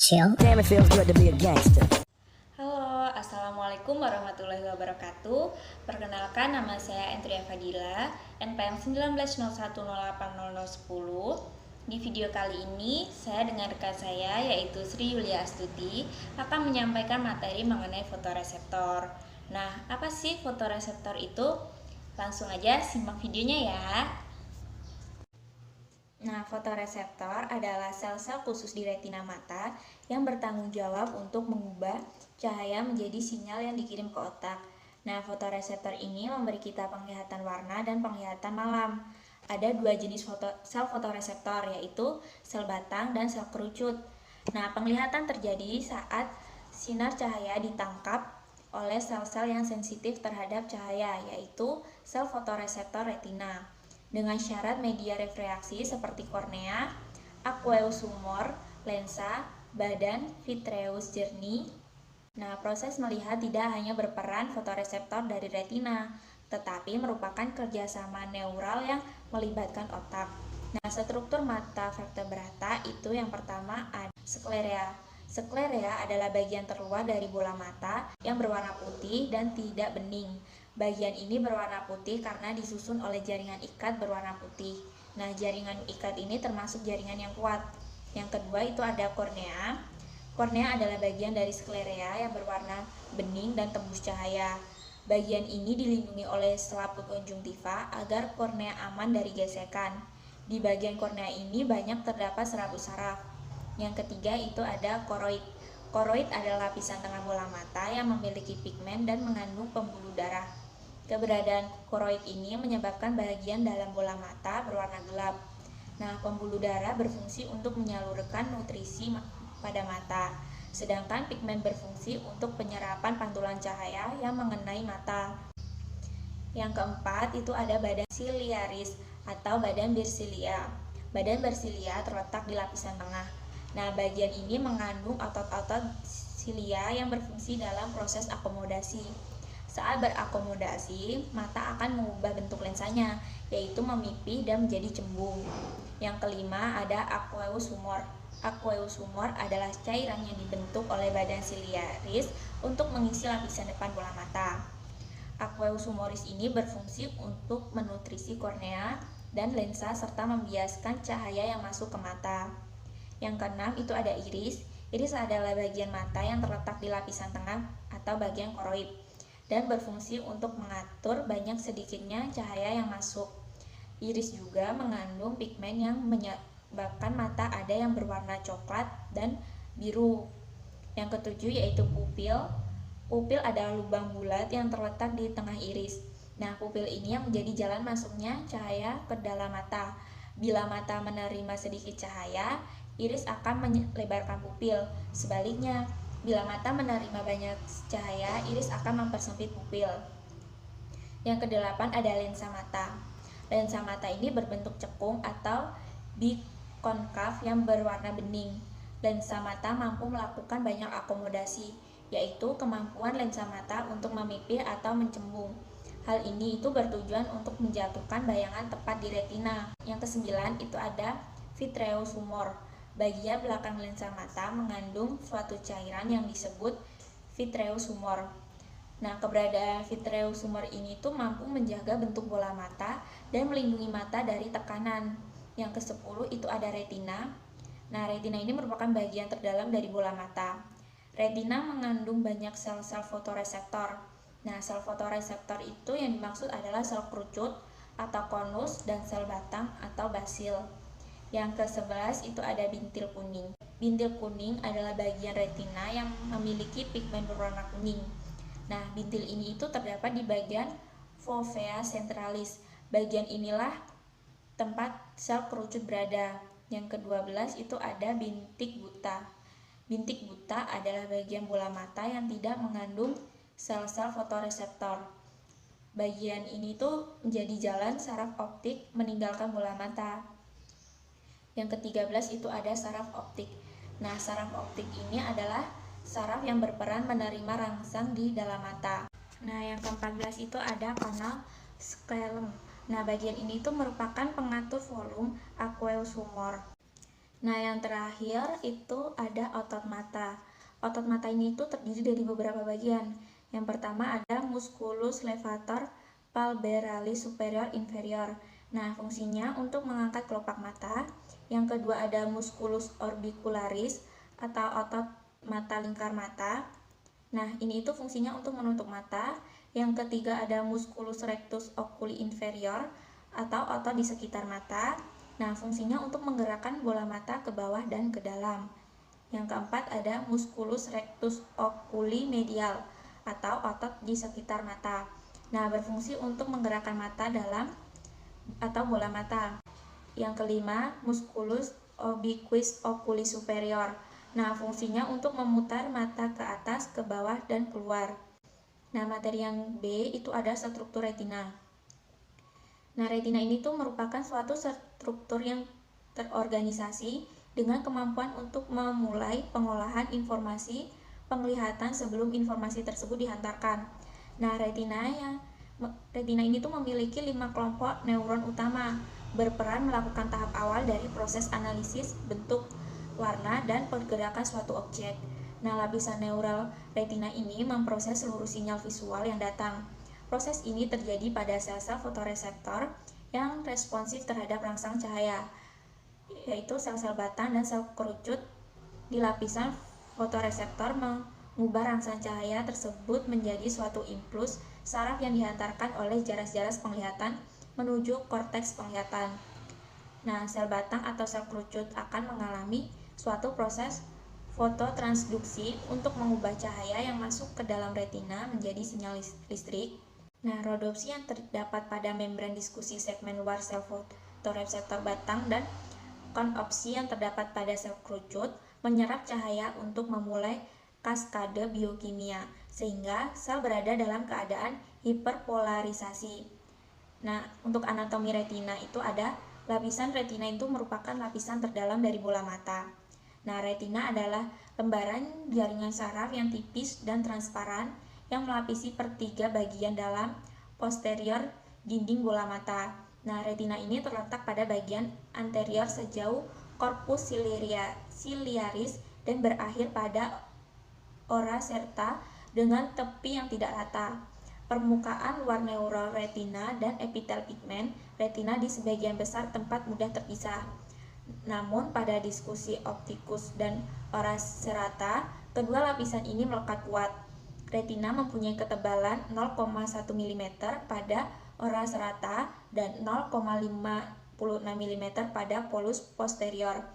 chill. Damn, it feels good to be a gangster. Halo, Assalamualaikum warahmatullahi wabarakatuh. Perkenalkan, nama saya Entria Fadila, NPM 1901080010. Di video kali ini, saya dengan rekan saya, yaitu Sri Yulia Astuti, akan menyampaikan materi mengenai fotoreseptor. Nah, apa sih fotoreseptor itu? Langsung aja simak videonya ya. Nah, fotoreseptor adalah sel-sel khusus di retina mata yang bertanggung jawab untuk mengubah cahaya menjadi sinyal yang dikirim ke otak. Nah, fotoreseptor ini memberi kita penglihatan warna dan penglihatan malam. Ada dua jenis sel fotoreseptor, yaitu sel batang dan sel kerucut. Nah, penglihatan terjadi saat sinar cahaya ditangkap oleh sel-sel yang sensitif terhadap cahaya, yaitu sel fotoreseptor retina. Dengan syarat media refraksi seperti kornea, aqueous humor, lensa, badan vitreous jernih. Nah, proses melihat tidak hanya berperan fotoreseptor dari retina, tetapi merupakan kerjasama neural yang melibatkan otak. Nah, struktur mata vertebrata itu yang pertama ada sklerea. Sklerea adalah bagian terluar dari bola mata yang berwarna putih dan tidak bening. Bagian ini berwarna putih karena disusun oleh jaringan ikat berwarna putih. Nah, jaringan ikat ini termasuk jaringan yang kuat. Yang kedua itu ada kornea. Kornea adalah bagian dari sklerea yang berwarna bening dan tembus cahaya. Bagian ini dilindungi oleh selaput konjungtiva agar kornea aman dari gesekan. Di bagian kornea ini banyak terdapat serabut saraf. Yang ketiga itu ada koroid. Koroid adalah lapisan tengah bola mata yang memiliki pigmen dan mengandung pembuluh darah. Keberadaan koroid ini menyebabkan bagian dalam bola mata berwarna gelap. Nah, pembuluh darah berfungsi untuk menyalurkan nutrisi pada mata, sedangkan pigmen berfungsi untuk penyerapan pantulan cahaya yang mengenai mata. Yang keempat itu ada badan ciliaris atau badan bersilia. Badan bersilia terletak di lapisan tengah. Nah, bagian ini mengandung otot-otot silia yang berfungsi dalam proses akomodasi. Saat berakomodasi, mata akan mengubah bentuk lensanya, yaitu memipih dan menjadi cembung. Yang kelima ada aqueous humor. Aqueous humor adalah cairan yang dibentuk oleh badan ciliaris untuk mengisi lapisan depan bola mata. Aqueous humoris ini berfungsi untuk menutrisi kornea dan lensa serta membiaskan cahaya yang masuk ke mata. Yang keenam itu ada iris. Iris adalah bagian mata yang terletak di lapisan tengah atau bagian koroid dan berfungsi untuk mengatur banyak sedikitnya cahaya yang masuk. Iris juga mengandung pigmen yang menyebabkan mata ada yang berwarna coklat dan biru. Yang ketujuh yaitu pupil. Pupil adalah lubang bulat yang terletak di tengah iris. Nah, pupil ini yang menjadi jalan masuknya cahaya ke dalam mata. Bila mata menerima sedikit cahaya, iris akan melebarkan pupil. Sebaliknya, bila mata menerima banyak cahaya, iris akan mempersempit pupil. Yang kedelapan ada lensa mata. Lensa mata ini berbentuk cekung atau bikonkav yang berwarna bening. Lensa mata mampu melakukan banyak akomodasi, yaitu kemampuan lensa mata untuk memipih atau mencembung. Hal ini itu bertujuan untuk menjatuhkan bayangan tepat di retina. Yang kesembilan itu ada vitreous humor. Bagian belakang lensa mata mengandung suatu cairan yang disebut vitreous humor. Nah, keberadaan vitreous humor ini tuh mampu menjaga bentuk bola mata dan melindungi mata dari tekanan. Yang ke-10 itu ada retina. Nah, retina ini merupakan bagian terdalam dari bola mata. Retina mengandung banyak sel-sel fotoreseptor. Nah, sel fotoreseptor itu yang dimaksud adalah sel kerucut atau konus dan sel batang atau basil. Yang ke-11 itu ada bintil kuning. Bintil kuning adalah bagian retina yang memiliki pigmen berwarna kuning. Nah, bintil ini itu terdapat di bagian fovea centralis. Bagian inilah tempat sel kerucut berada. Yang ke-12 itu ada bintik buta. Bintik buta adalah bagian bola mata yang tidak mengandung sel-sel fotoreseptor. Bagian ini tuh menjadi jalan saraf optik meninggalkan bola mata. Yang ke-13 itu ada saraf optik. Nah, saraf optik ini adalah saraf yang berperan menerima rangsang di dalam mata. Nah, yang ke-14 itu ada kanal sclerum. Nah, bagian ini tuh merupakan pengatur volume aqueous humor. Nah, yang terakhir itu ada otot mata. Otot mata ini itu terdiri dari beberapa bagian. Yang pertama ada musculus levator palpebralis superior inferior. Nah, fungsinya untuk mengangkat kelopak mata. Yang kedua ada musculus orbicularis atau otot mata lingkar mata. Nah, ini itu fungsinya untuk menutup mata. Yang ketiga ada musculus rectus oculi inferior atau otot di sekitar mata. Nah, fungsinya untuk menggerakkan bola mata ke bawah dan ke dalam. Yang keempat ada musculus rectus oculi medial atau otot di sekitar mata. Nah, berfungsi untuk menggerakkan mata dalam atau bola mata. Yang kelima, musculus obliquus oculi superior. Nah, fungsinya untuk memutar mata ke atas, ke bawah, dan keluar. Nah, materi yang B itu ada struktur retina. Nah, retina ini tuh merupakan suatu struktur yang terorganisasi dengan kemampuan untuk memulai pengolahan informasi penglihatan sebelum informasi tersebut dihantarkan. Nah, retina ini tuh memiliki 5 kelompok neuron utama, berperan melakukan tahap awal dari proses analisis bentuk, warna, dan pergerakan suatu objek. Nah, lapisan neural retina ini memproses seluruh sinyal visual yang datang. Proses ini terjadi pada sel-sel fotoreseptor yang responsif terhadap rangsang cahaya, yaitu sel-sel batang dan sel kerucut di lapisan fotoreseptor mengubah rangsang cahaya tersebut menjadi suatu impuls saraf yang dihantarkan oleh jaras-jaras penglihatan menuju korteks penglihatan. Nah, sel batang atau sel kerucut akan mengalami suatu proses fototransduksi untuk mengubah cahaya yang masuk ke dalam retina menjadi sinyal listrik. Nah, rodopsi yang terdapat pada membran diskusi segmen luar sel fotoreseptor batang dan konopsi yang terdapat pada sel kerucut menyerap cahaya untuk memulai kaskade biokimia, sehingga sel berada dalam keadaan hiperpolarisasi. Nah, untuk anatomi retina itu ada lapisan retina itu merupakan lapisan terdalam dari bola mata. Nah, retina adalah lembaran jaringan saraf yang tipis dan transparan yang melapisi pertiga bagian dalam posterior dinding bola mata. Nah, retina ini terletak pada bagian anterior sejauh corpus ciliaris dan berakhir pada ora serta dengan tepi yang tidak rata. Permukaan luar neural retina dan epitel pigmen retina di sebagian besar tempat mudah terpisah. Namun pada diskusi optikus dan ora serata, kedua lapisan ini melekat kuat. Retina mempunyai ketebalan 0,1 mm pada ora serata dan 0,56 mm pada polus posterior.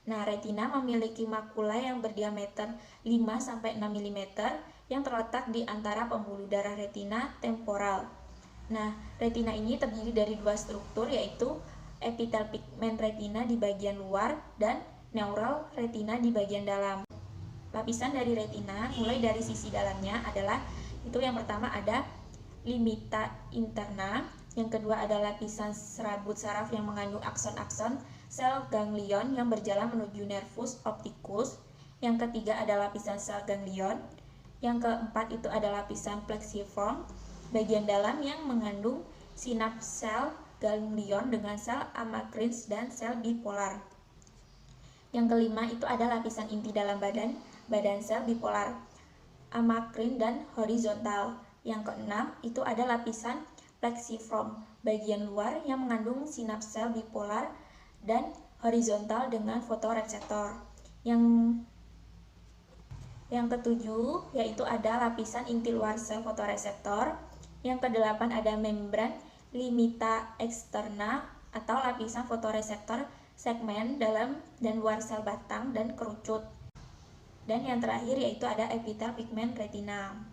Nah, retina memiliki makula yang berdiameter 5-6 mm yang terletak di antara pembuluh darah retina temporal. Nah, retina ini terdiri dari dua struktur, yaitu epitel pigmen retina di bagian luar dan neural retina di bagian dalam. Lapisan dari retina mulai dari sisi dalamnya adalah itu yang pertama ada limita interna, yang kedua ada lapisan serabut saraf yang mengandung akson-akson sel ganglion yang berjalan menuju nervus opticus, yang ketiga ada lapisan sel ganglion, yang keempat itu ada lapisan plexiform bagian dalam yang mengandung sinaps sel ganglion dengan sel amakrins dan sel bipolar. Yang kelima itu ada lapisan inti dalam badan sel bipolar, amakrin dan horizontal. Yang keenam itu ada lapisan plexiform bagian luar yang mengandung sinaps sel bipolar dan horizontal dengan fotoreseptor. Yang ketujuh yaitu ada lapisan inti luar sel fotoreseptor. Yang kedelapan ada membran limita externa atau lapisan fotoreseptor segmen dalam dan luar sel batang dan kerucut. Dan yang terakhir yaitu ada epitel pigmen retina.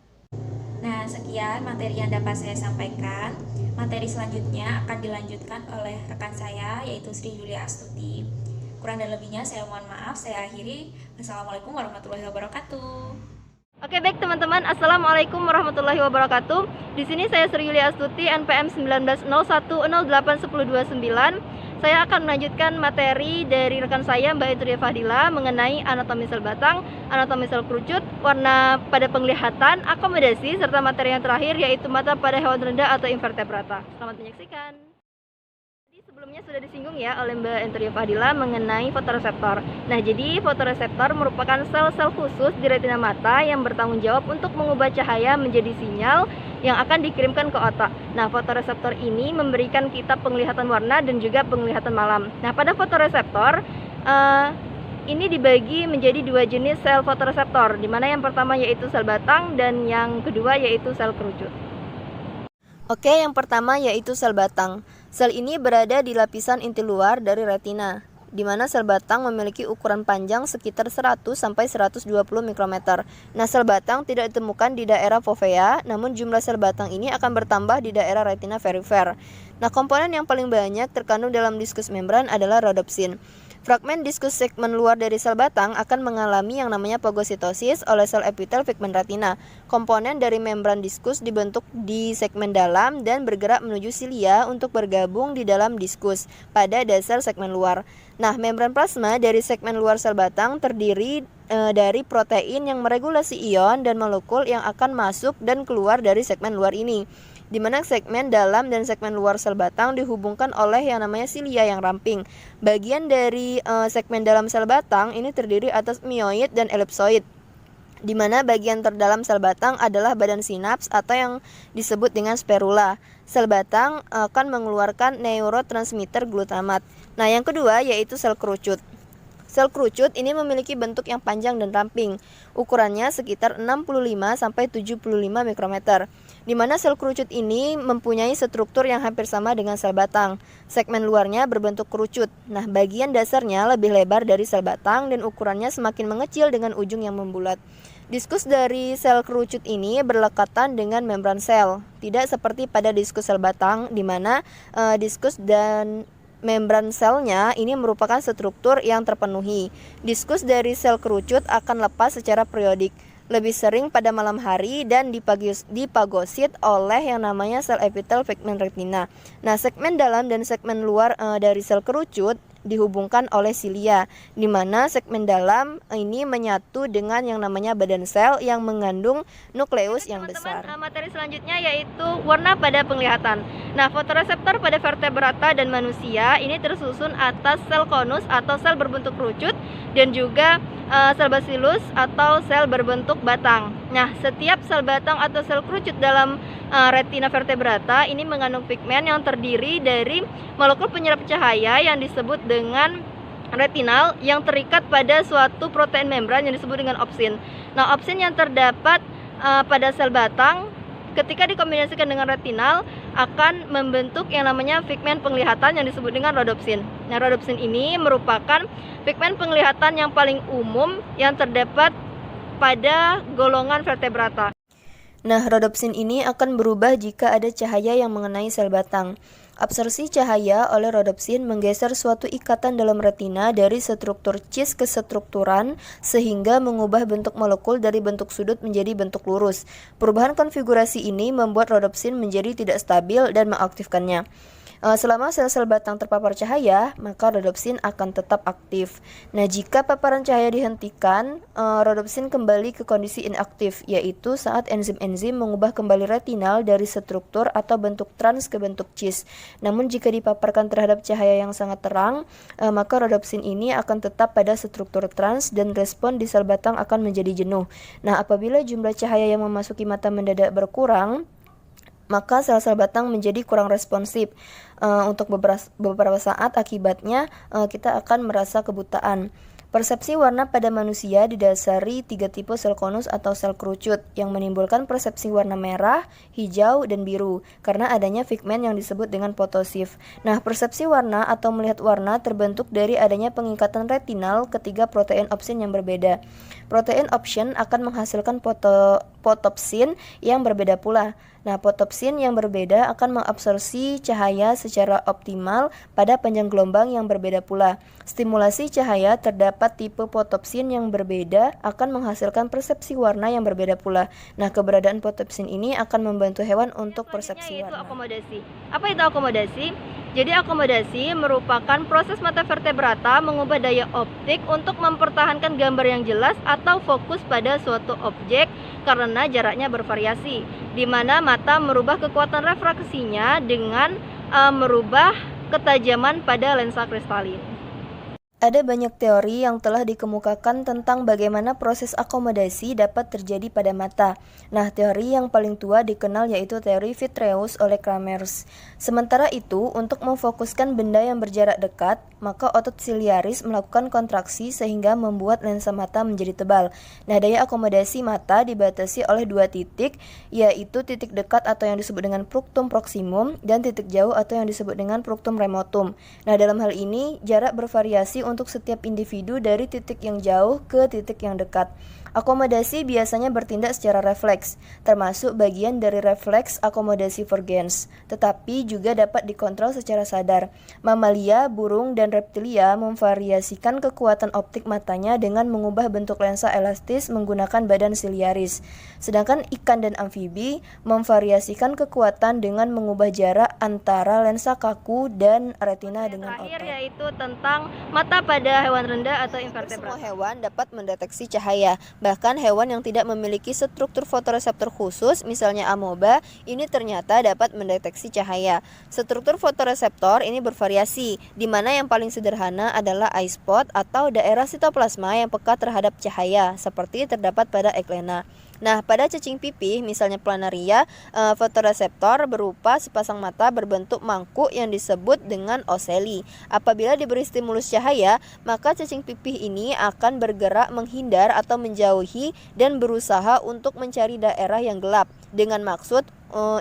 Nah, sekian materi yang dapat saya sampaikan. Materi selanjutnya akan dilanjutkan oleh rekan saya yaitu Sri Yulia Astuti. Kurang dan lebihnya saya mohon maaf. Saya akhiri. Wassalamualaikum warahmatullahi wabarakatuh. Oke, baik teman-teman, Assalamualaikum warahmatullahi wabarakatuh. Di sini saya Sri Yulia Astuti, NPM 1901081029. Saya akan melanjutkan materi dari rekan saya Mbak Itria Fadila mengenai anatomi sel batang, anatomi sel kerucut, warna pada penglihatan, akomodasi, serta materi yang terakhir yaitu mata pada hewan rendah atau invertebrata. Selamat menyaksikan. Sebelumnya sudah disinggung ya oleh Mbak Enturia Fadila mengenai fotoreseptor. Nah, jadi fotoreseptor merupakan sel-sel khusus di retina mata yang bertanggung jawab untuk mengubah cahaya menjadi sinyal yang akan dikirimkan ke otak. Nah, fotoreseptor ini memberikan kita penglihatan warna dan juga penglihatan malam. Nah, pada fotoreseptor ini dibagi menjadi dua jenis sel fotoreseptor, di mana yang pertama yaitu sel batang dan yang kedua yaitu sel kerucut. Oke, yang pertama yaitu sel batang. Sel ini berada di lapisan inti luar dari retina, di mana sel batang memiliki ukuran panjang sekitar 100 sampai 120 mikrometer. Nah, sel batang tidak ditemukan di daerah fovea, namun jumlah sel batang ini akan bertambah di daerah retina perifer. Nah, komponen yang paling banyak terkandung dalam diskus membran adalah rodopsin. Fragmen diskus segmen luar dari sel batang akan mengalami yang namanya fagositosis oleh sel epitel pigmen retina. Komponen dari membran diskus dibentuk di segmen dalam dan bergerak menuju silia untuk bergabung di dalam diskus pada dasar segmen luar. Nah, membran plasma dari segmen luar sel batang terdiri dari protein yang meregulasi ion dan molekul yang akan masuk dan keluar dari segmen luar ini, di mana segmen dalam dan segmen luar sel batang dihubungkan oleh yang namanya silia yang ramping. Bagian dari segmen dalam sel batang ini terdiri atas mioid dan elipsoid, di mana bagian terdalam sel batang adalah badan sinaps atau yang disebut dengan sperula. Sel batang akan mengeluarkan neurotransmitter glutamat. Nah, yang kedua yaitu sel kerucut. Sel kerucut ini memiliki bentuk yang panjang dan ramping. Ukurannya sekitar 65 sampai 75 mikrometer. Di mana sel kerucut ini mempunyai struktur yang hampir sama dengan sel batang. Segmen luarnya berbentuk kerucut. Nah, bagian dasarnya lebih lebar dari sel batang dan ukurannya semakin mengecil dengan ujung yang membulat. Diskus dari sel kerucut ini berlekatan dengan membran sel, tidak seperti pada diskus sel batang, di mana diskus dan membran selnya ini merupakan struktur yang terpenuhi. Diskus dari sel kerucut akan lepas secara periodik, lebih sering pada malam hari dan dipagosit oleh yang namanya sel epitel pigmen retina. Nah, segmen dalam dan segmen luar dari sel kerucut dihubungkan oleh silia, di mana segmen dalam ini menyatu dengan yang namanya badan sel yang mengandung nukleus yang besar. Materi selanjutnya yaitu warna pada penglihatan. Nah, fotoreseptor pada vertebrata dan manusia ini tersusun atas sel konus atau sel berbentuk kerucut dan juga sel bacillus atau sel berbentuk batang. Nah, setiap sel batang atau sel kerucut dalam retina vertebrata ini mengandung pigmen yang terdiri dari molekul penyerap cahaya yang disebut dengan retinal yang terikat pada suatu protein membran yang disebut dengan opsin. Nah, opsin yang terdapat pada sel batang ketika dikombinasikan dengan retinal akan membentuk yang namanya pigmen penglihatan yang disebut dengan rodopsin. Nah, rodopsin ini merupakan pigmen penglihatan yang paling umum yang terdapat pada golongan vertebrata. Nah, rodopsin ini akan berubah jika ada cahaya yang mengenai sel batang. Absorpsi cahaya oleh rodopsin menggeser suatu ikatan dalam retina dari struktur cis ke strukturan sehingga mengubah bentuk molekul dari bentuk sudut menjadi bentuk lurus. Perubahan konfigurasi ini membuat rodopsin menjadi tidak stabil dan mengaktifkannya. Selama sel-sel batang terpapar cahaya, maka rodopsin akan tetap aktif. Nah, jika paparan cahaya dihentikan, rodopsin kembali ke kondisi inaktif, yaitu saat enzim-enzim mengubah kembali retinal dari struktur atau bentuk trans ke bentuk cis. Namun jika dipaparkan terhadap cahaya yang sangat terang, maka rodopsin ini akan tetap pada struktur trans dan respon di sel batang akan menjadi jenuh. Nah, apabila jumlah cahaya yang memasuki mata mendadak berkurang, maka sel-sel batang menjadi kurang responsif untuk beberapa saat. Akibatnya kita akan merasa kebutaan. Persepsi warna pada manusia didasari 3 tipe sel konus atau sel kerucut yang menimbulkan persepsi warna merah, hijau, dan biru karena adanya pigmen yang disebut dengan fotosif. Nah, persepsi warna atau melihat warna terbentuk dari adanya pengikatan retinal ketiga protein opsin yang berbeda. Protein opsin akan menghasilkan fotopsin yang berbeda pula. Nah, fotopsin yang berbeda akan mengabsorpsi cahaya secara optimal pada panjang gelombang yang berbeda pula. Stimulasi cahaya terdapat tipe fotopsin yang berbeda akan menghasilkan persepsi warna yang berbeda pula. Nah, keberadaan fotopsin ini akan membantu hewan untuk persepsi warna. Akomodasi. Apa itu akomodasi? Jadi akomodasi merupakan proses mata vertebrata mengubah daya optik untuk mempertahankan gambar yang jelas atau fokus pada suatu objek karena jaraknya bervariasi, di mana mata merubah kekuatan refraksinya dengan merubah ketajaman pada lensa kristalin. Ada banyak teori yang telah dikemukakan tentang bagaimana proses akomodasi dapat terjadi pada mata. Nah, teori yang paling tua dikenal yaitu teori vitreous oleh Kramers. Sementara itu, untuk memfokuskan benda yang berjarak dekat, maka otot siliaris melakukan kontraksi sehingga membuat lensa mata menjadi tebal. Nah, daya akomodasi mata dibatasi oleh dua titik, yaitu titik dekat atau yang disebut dengan fructum proximum dan titik jauh atau yang disebut dengan fructum remotum. Nah, dalam hal ini, jarak bervariasi untuk setiap individu dari titik yang jauh ke titik yang dekat. Akomodasi biasanya bertindak secara refleks, termasuk bagian dari refleks akomodasi Vergens, tetapi juga dapat dikontrol secara sadar. Mamalia, burung, dan reptilia memvariasikan kekuatan optik matanya dengan mengubah bentuk lensa elastis menggunakan badan siliaris. Sedangkan ikan dan amfibi memvariasikan kekuatan dengan mengubah jarak antara lensa kaku dan retina dengan otot. Terakhir yaitu tentang mata pada hewan rendah atau invertebrata. Semua hewan dapat mendeteksi cahaya. Bahkan hewan yang tidak memiliki struktur fotoreseptor khusus, misalnya amoeba, ini ternyata dapat mendeteksi cahaya. Struktur fotoreseptor ini bervariasi, di mana yang paling sederhana adalah eye spot atau daerah sitoplasma yang peka terhadap cahaya, seperti terdapat pada eklena. Nah, pada cacing pipih, misalnya planaria, fotoreseptor berupa sepasang mata berbentuk mangkuk yang disebut dengan oceli. Apabila diberi stimulus cahaya, maka cacing pipih ini akan bergerak menghindar atau menjauhi dan berusaha untuk mencari daerah yang gelap dengan maksud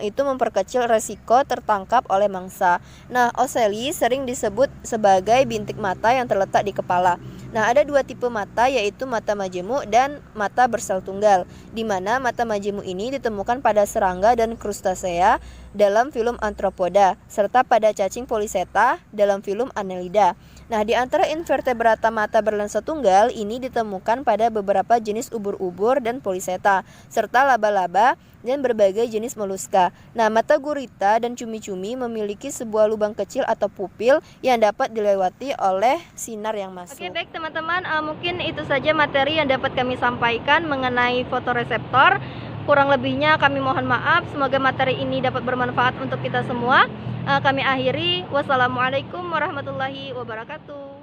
itu memperkecil resiko tertangkap oleh mangsa. Nah, oceli sering disebut sebagai bintik mata yang terletak di kepala. Nah, ada dua tipe mata, yaitu mata majemuk dan mata bersel tunggal, di mana mata majemuk ini ditemukan pada serangga dan krustasea dalam filum Arthropoda, serta pada cacing Polychaeta dalam filum Annelida. Nah, di antara invertebrata mata berlensa tunggal ini ditemukan pada beberapa jenis ubur-ubur dan Polychaeta, serta laba-laba dan berbagai jenis moluska. Nah, mata gurita dan cumi-cumi memiliki sebuah lubang kecil atau pupil yang dapat dilewati oleh sinar yang masuk. Oke, baik teman-teman, mungkin itu saja materi yang dapat kami sampaikan mengenai fotoreseptor. Kurang lebihnya kami mohon maaf. Semoga materi ini dapat bermanfaat untuk kita semua. Kami akhiri. Wassalamualaikum warahmatullahi wabarakatuh.